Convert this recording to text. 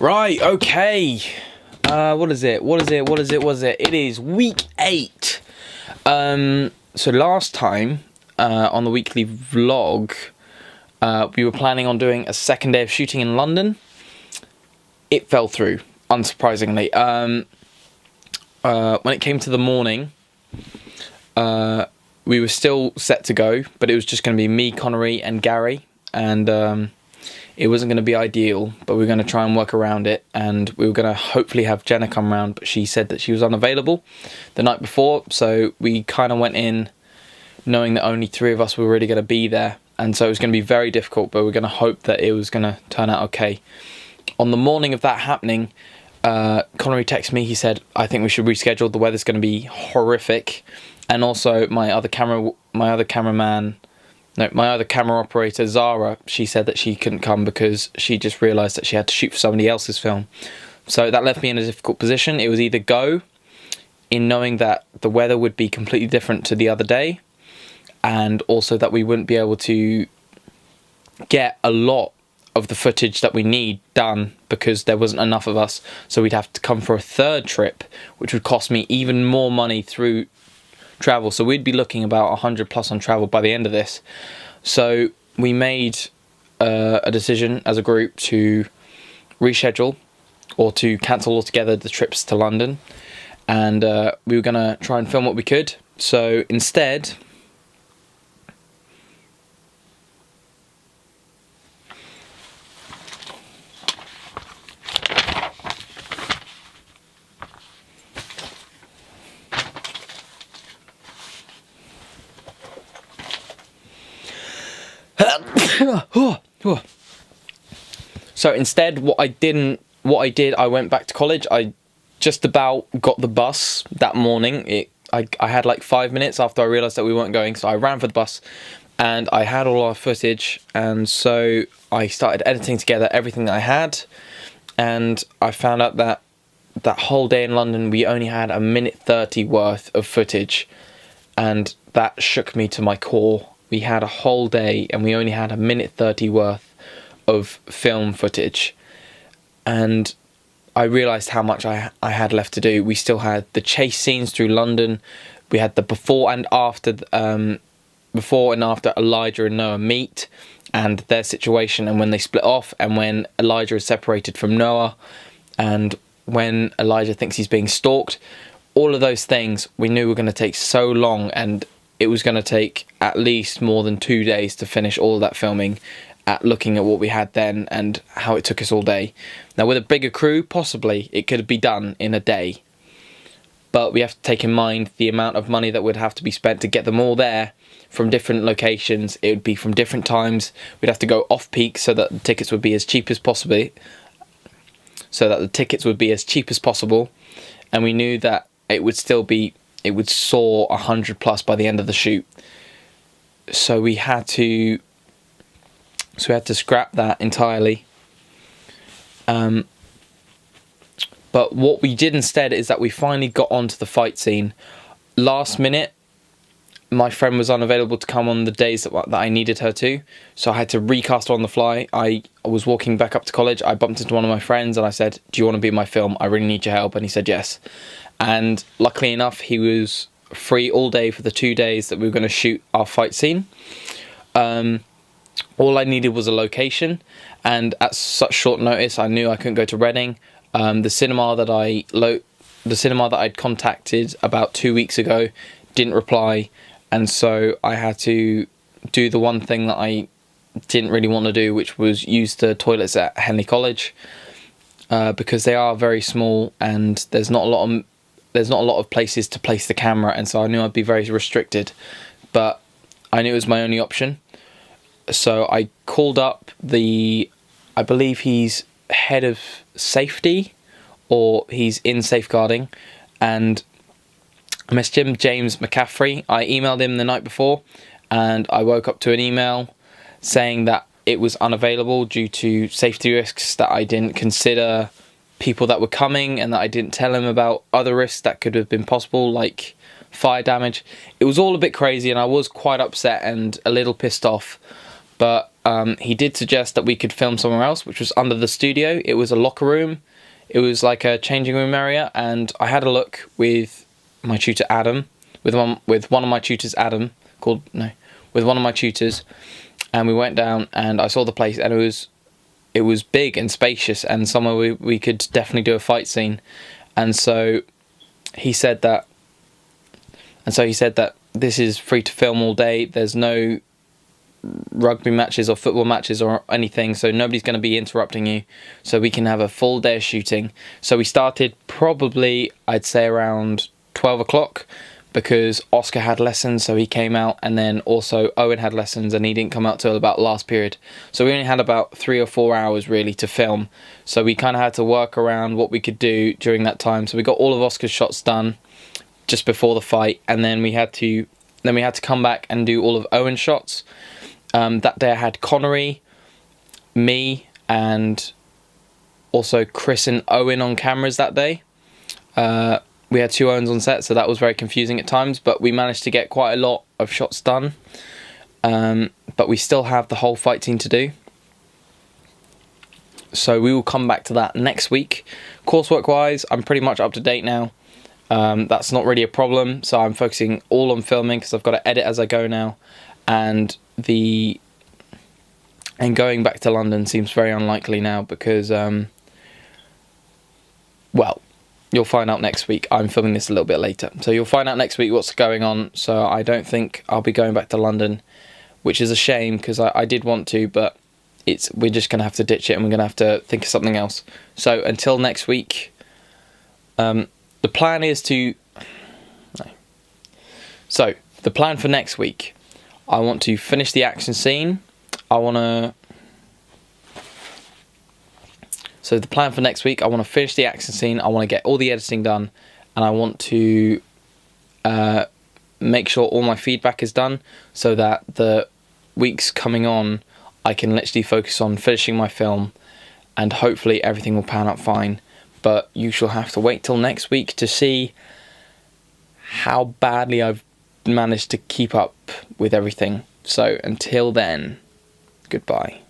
Right, okay. What is it? It is week 8. So last time, on the weekly vlog, we were planning on doing a second day of shooting in London. It fell through, unsurprisingly. When it came to the morning, we were still set to go, but it was just going to be me, Connery, and Gary, and it wasn't going to be ideal, but we were going to try and work around it, and we were going to hopefully have Jenna come round, but she said that she was unavailable the night before, so we kind of went in knowing that only 3 of us were really going to be there, and so it was going to be very difficult, but we're going to hope that it was going to turn out okay. On the morning of that happening, Connery texted me. He said, I think we should reschedule, the weather's going to be horrific, and also my other camera operator, Zara, she said that she couldn't come because she just realised that she had to shoot for somebody else's film. So that left me in a difficult position. It was either go, in knowing that the weather would be completely different to the other day, and also that we wouldn't be able to get a lot of the footage that we need done because there wasn't enough of us. So we'd have to come for a third trip, which would cost me even more money through travel, so we'd be looking about 100 plus on travel by the end of this. So we made a decision as a group to reschedule or to cancel altogether the trips to London, and we were going to try and film what we could. So instead, what I did, I went back to college. I just about got the bus that morning. I had like 5 minutes after I realised that we weren't going, so I ran for the bus, and I had all our footage, and so I started editing together everything that I had, and I found out that that whole day in London we only had 1:30 worth of footage, and that shook me to my core. We had a whole day and we only had 1:30 worth of film footage, and I realised how much I had left to do. We still had the chase scenes through London. We had the before and after Elijah and Noah meet and their situation, and when they split off, and when Elijah is separated from Noah, and when Elijah thinks he's being stalked. All of those things we knew were going to take so long, and it was going to take at least more than 2 days to finish all of that filming, at looking at what we had then and how it took us all day. Now with a bigger crew, possibly it could be done in a day, but we have to take in mind the amount of money that would have to be spent to get them all there from different locations. It would be from different times. We'd have to go off peak so that the tickets would be as cheap as possible. And we knew that it would soar 100 plus by the end of the shoot. So we had to scrap that entirely. But what we did instead is that we finally got onto the fight scene. Last minute, my friend was unavailable to come on the days that I needed her to, so I had to recast on the fly. I was walking back up to college. I bumped into one of my friends and I said, do you want to be in my film? I really need your help. And he said yes. And luckily enough, he was free all day for the 2 days that we were going to shoot our fight scene. All I needed was a location, and at such short notice I knew I couldn't go to Reading. The cinema that I'd contacted about 2 weeks ago didn't reply, and so I had to do the one thing that I didn't really want to do, which was use the toilets at Henley College, because they are very small and there's not a lot of places to place the camera, and so I knew I'd be very restricted, but I knew it was my only option. So I called up I believe he's head of safety, or he's in safeguarding, and I messaged him, James McCaffrey. I emailed him the night before, and I woke up to an email saying that it was unavailable due to safety risks, that I didn't consider people that were coming, and that I didn't tell him about other risks that could have been possible, like fire damage. It was all a bit crazy, and I was quite upset and a little pissed off, but he did suggest that we could film somewhere else, which was under the studio. It was a locker room. It was like a changing room area, and I had a look with my tutor Adam, with one of my tutors Adam, with one of my tutors, and we went down and I saw the place, and it was big and spacious and somewhere we could definitely do a fight scene. And so he said that this is free to film all day. There's no rugby matches or football matches or anything, so nobody's going to be interrupting you, so we can have a full day of shooting. So we started probably, I'd say, around 12 o'clock, because Oscar had lessons, so he came out, and then also Owen had lessons and he didn't come out till about last period. So we only had about 3 or 4 hours really to film, so we kind of had to work around what we could do during that time. So we got all of Oscar's shots done just before the fight, and then we had to come back and do all of Owen's shots. That day I had Connery, me, and also Chris and Owen on cameras that day. We had 2 Owens on set, so that was very confusing at times, but we managed to get quite a lot of shots done. But we still have the whole fight scene to do. So we will come back to that next week. Coursework wise, I'm pretty much up to date now. That's not really a problem, so I'm focusing all on filming because I've got to edit as I go now. And going back to London seems very unlikely now because, well, you'll find out next week. I'm filming this a little bit later, so you'll find out next week what's going on. So I don't think I'll be going back to London, which is a shame because I did want to, but we're just going to have to ditch it and we're going to have to think of something else. So until next week, the plan is to... No. So the plan for next week, I want to finish the action scene. So the plan for next week, I want to finish the action scene, I want to get all the editing done, and I want to make sure all my feedback is done so that the weeks coming on, I can literally focus on finishing my film, and hopefully everything will pan out fine. But you shall have to wait till next week to see how badly I've managed to keep up with everything. So until then, goodbye.